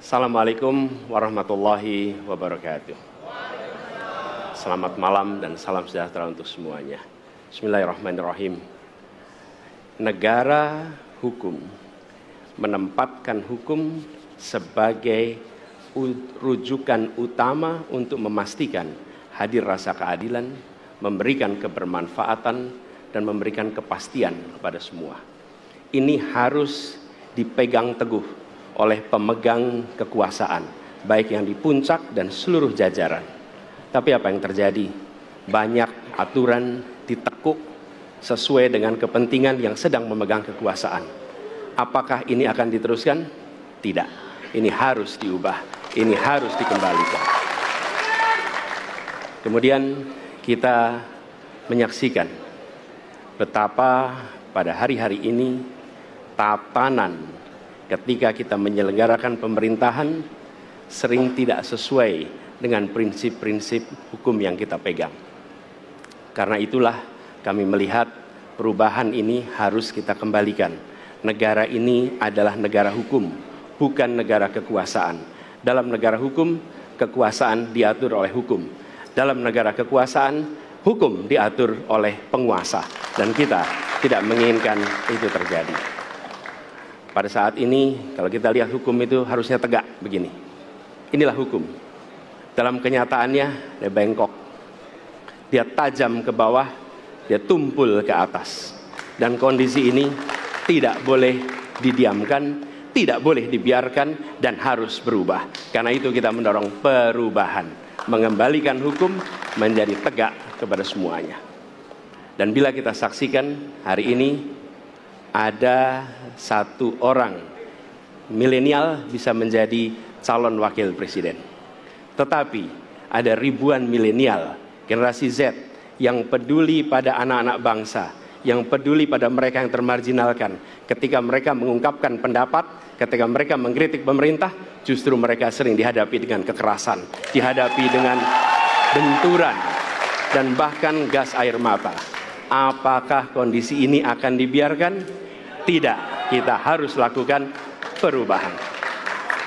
Assalamualaikum warahmatullahi wabarakatuh. Selamat malam dan salam sejahtera untuk semuanya. Bismillahirrahmanirrahim. Negara hukum menempatkan hukum sebagai rujukan utama untuk memastikan hadir rasa keadilan, memberikan kebermanfaatan, dan memberikan kepastian kepada semua. Ini harus dipegang teguh oleh pemegang kekuasaan, baik yang di puncak dan seluruh jajaran. Tapi apa yang terjadi? Banyak aturan ditekuk sesuai dengan kepentingan yang sedang memegang kekuasaan. Apakah ini akan diteruskan? Tidak. Ini harus diubah. Ini harus dikembalikan. Kemudian kita menyaksikan betapa pada hari-hari ini tatanan ketika kita menyelenggarakan pemerintahan sering tidak sesuai dengan prinsip-prinsip hukum yang kita pegang. Karena itulah kami melihat perubahan ini harus kita kembalikan. Negara ini adalah negara hukum, bukan negara kekuasaan. Dalam negara hukum, kekuasaan diatur oleh hukum. Dalam negara kekuasaan, hukum diatur oleh penguasa. Dan kita tidak menginginkan itu terjadi. Pada saat ini, kalau kita lihat hukum itu harusnya tegak begini. Inilah hukum. Dalam kenyataannya, dia bengkok. Dia tajam ke bawah, dia tumpul ke atas. Dan kondisi ini tidak boleh didiamkan, tidak boleh dibiarkan, dan harus berubah. Karena itu kita mendorong perubahan. Mengembalikan hukum menjadi tegak kepada semuanya. Dan bila kita saksikan hari ini, ada satu orang milenial bisa menjadi calon wakil presiden. Tetapi ada ribuan milenial, generasi Z, yang peduli pada anak-anak bangsa, yang peduli pada mereka yang termarginalkan. Ketika mereka mengungkapkan pendapat, ketika mereka mengkritik pemerintah, justru mereka sering dihadapi dengan kekerasan, dihadapi dengan benturan, dan bahkan gas air mata. Apakah kondisi ini akan dibiarkan? Tidak, kita harus lakukan perubahan.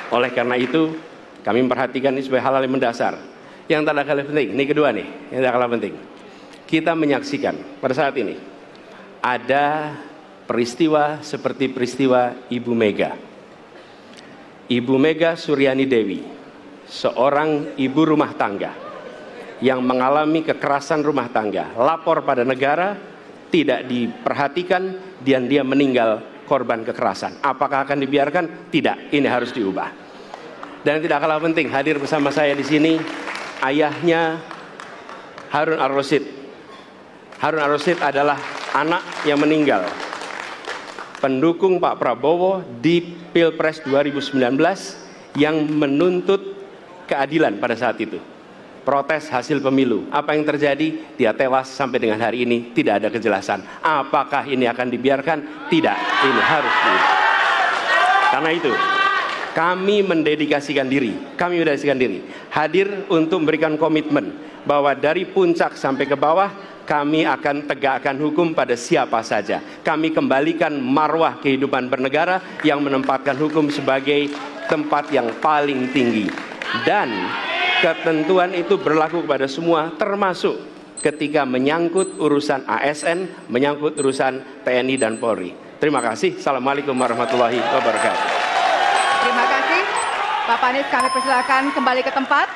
Oleh karena itu, kami memperhatikan ini sebagai hal yang mendasar. Yang tak kalah penting, ini kedua nih, yang tak kalah penting. Kita menyaksikan pada saat ini, ada peristiwa seperti peristiwa Ibu Mega. Ibu Mega Suryani Dewi, seorang ibu rumah tangga yang mengalami kekerasan rumah tangga, lapor pada negara, tidak diperhatikan, dan dia meninggal korban kekerasan. Apakah akan dibiarkan? Tidak, ini harus diubah. Dan tidak kalah penting, hadir bersama saya di sini ayahnya Harun Ar-Rasyid. Harun Ar-Rasyid adalah anak yang meninggal, pendukung Pak Prabowo di Pilpres 2019 yang menuntut keadilan pada saat itu. Protes hasil pemilu. Apa yang terjadi? Dia tewas sampai dengan hari ini tidak ada kejelasan. Apakah ini akan dibiarkan? Tidak. Ini harus diubah. Karena itu, kami mendedikasikan diri. Hadir untuk memberikan komitmen bahwa dari puncak sampai ke bawah, kami akan tegakkan hukum pada siapa saja. Kami kembalikan marwah kehidupan bernegara yang menempatkan hukum sebagai tempat yang paling tinggi. Dan ketentuan itu berlaku kepada semua, termasuk ketika menyangkut urusan ASN, menyangkut urusan TNI dan Polri. Terima kasih. Assalamualaikum warahmatullahi wabarakatuh. Terima kasih. Bapak Anies, kami persilakan kembali ke tempat.